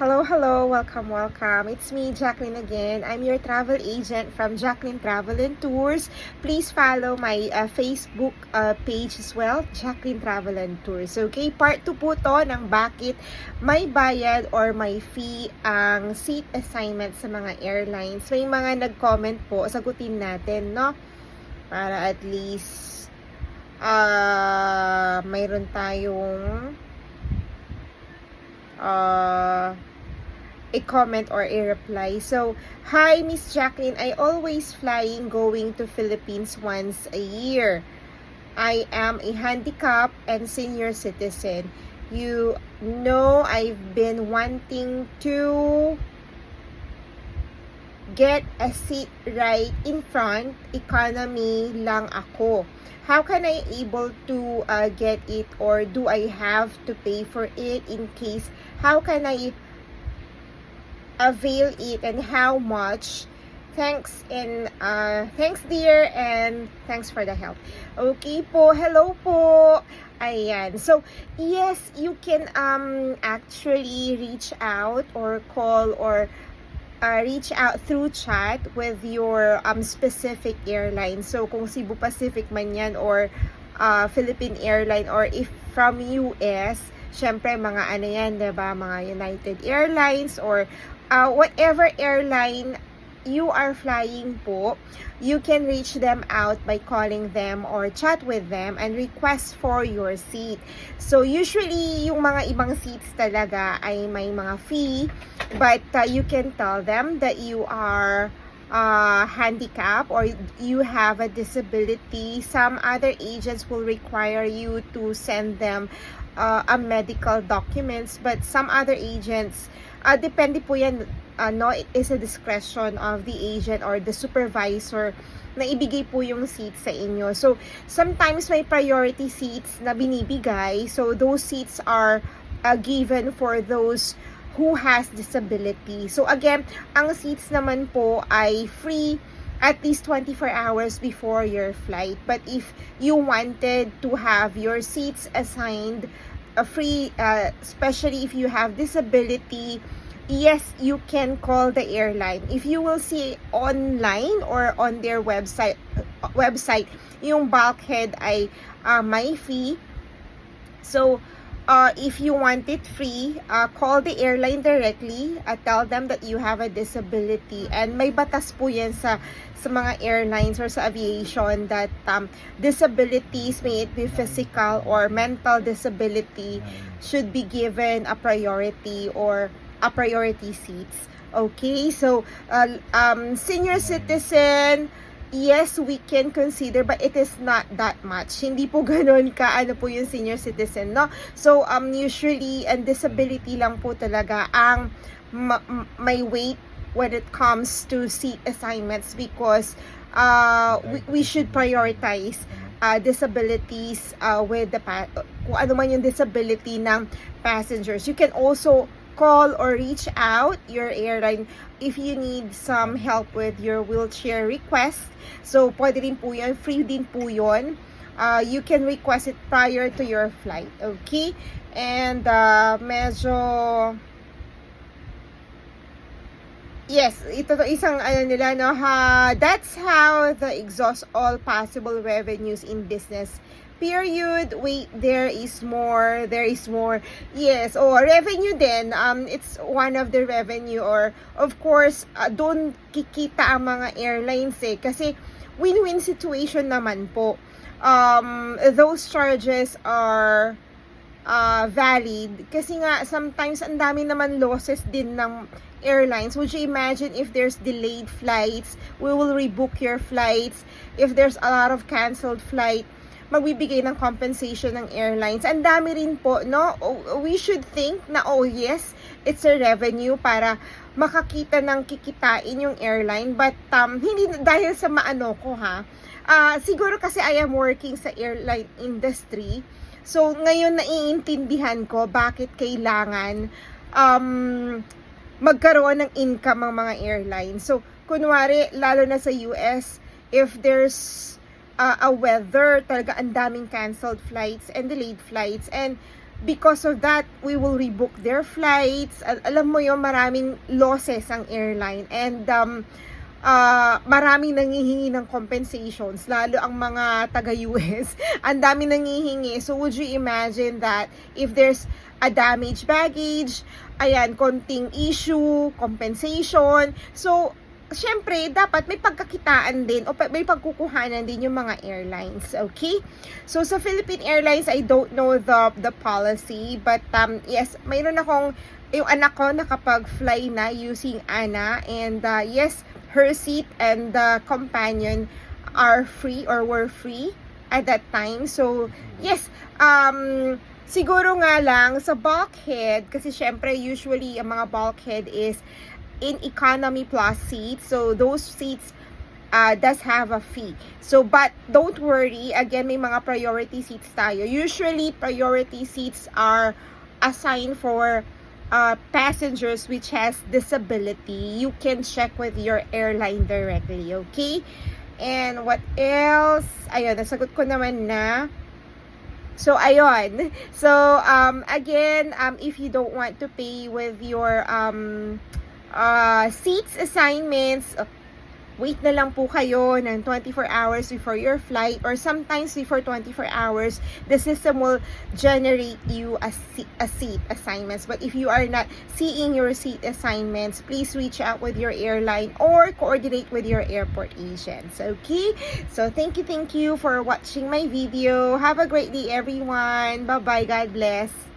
Hello, hello, welcome. It's me, Jacqueline again. I'm your travel agent from Jacqueline Travel and Tours. Please follow my Facebook page as well, Jacqueline Travel and Tours. Okay, part 2 po to ng bakit may bayad or may fee ang seat assignment sa mga airlines. May mga nag-comment po, sagutin natin, no? Para at least mayroon tayong a comment or a reply. So, hi Miss Jacqueline, I always flying going to Philippines once a year. I am a handicapped and senior citizen. You know I've been wanting to get a seat right in front. Economy lang ako. How can I able to get it, or do I have to pay for it in case? How can I avail it and how much? Thanks dear, and thanks for the help. Okay po, hello po. Ayan. So, yes, you can actually reach out or call or reach out through chat with your specific airline. So, kung Cebu Pacific man yan or Philippine Airline, or if from US, syempre mga ano yan, diba? Mga United Airlines or whatever airline you are flying po, you can reach them out by calling them or chat with them and request for your seat. So usually yung mga ibang seats talaga ay may mga fee, but you can tell them that you are handicapped or you have a disability. Some other agents will require you to send them a medical documents, but some other agents, depende po yan, no, it is a discretion of the agent or the supervisor na ibigay po yung seat sa inyo. So, sometimes may priority seats na binibigay. So, those seats are given for those who has disability. So, again, ang seats naman po ay free at least 24 hours before your flight. But if you wanted to have your seats assigned free, especially if you have disability, yes, you can call the airline. If you will see online or on their website, yung bulkhead ay may fee. So, if you want it free, call the airline directly. Tell them that you have a disability. And may batas po yan sa mga airlines or sa aviation that disabilities, may it be physical or mental disability, should be given a priority or a priority seats. Okay, so senior citizen, yes, we can consider, but it is not that much. Hindi po ganun ka, ano po yung senior citizen, no? So, usually, and disability lang po talaga ang may weight when it comes to seat assignments, because we should prioritize disabilities with the kung ano man yung disability ng passengers. You can also call or reach out your airline if you need some help with your wheelchair request. So, pwede rin po yun. Free din po yun. You can request it prior to your flight. Okay? And, medyo... Yes, ito to isang ano nila, no? That's how the exhaust all possible revenues in business. Period. Wait, there is more. Yes, revenue din. It's one of the revenue, or of course, doon kikita ang mga airlines kasi win-win situation naman po. Those charges are valid kasi nga sometimes ang dami naman losses din ng airlines. Would you imagine if there's delayed flights? We will rebook your flights. If there's a lot of canceled flight, magbibigay ng compensation ng airlines. Ang dami rin po, no? We should think na, yes, it's a revenue para makakita ng kikitain yung airline. But, hindi dahil sa maano ko, siguro kasi I am working sa airline industry. So, ngayon naiintindihan ko bakit kailangan magkaroon ng income ang mga airlines. So, kunwari, lalo na sa US, if there's a weather, talaga ang daming canceled flights and delayed flights, and because of that, we will rebook their flights. Alam mo yung maraming losses ang airline. And maraming nangihingi ng compensations, lalo ang mga taga-US. Ang dami nangihingi. So, would you imagine that if there's a damaged baggage, ayan, konting issue, compensation. So, syempre, dapat may pagkakitaan din o may pagkukuhanan din yung mga airlines, okay? So, sa Philippine Airlines, I don't know the policy, but yes, mayroon akong, yung anak ko nakapag-fly na using ANA, and yes, her seat and the companion are free or were free at that time. So, yes, siguro nga lang sa bulkhead, kasi syempre, usually, ang mga bulkhead is in economy plus seats, so those seats does have a fee. So, but don't worry, again, may mga priority seats tayo. Usually, priority seats are assigned for passengers which has disability. You can check with your airline directly, okay? And what else? Ayun, nasagot ko naman na. So, ayun. So, again, if you don't want to pay with your seats assignments, wait na lang po kayo ng 24 hours before your flight, or sometimes before 24 hours, the system will generate you a seat assignments. But if you are not seeing your seat assignments, please reach out with your airline or coordinate with your airport agents, okay? So, thank you for watching my video. Have a great day, everyone. Bye-bye. God bless.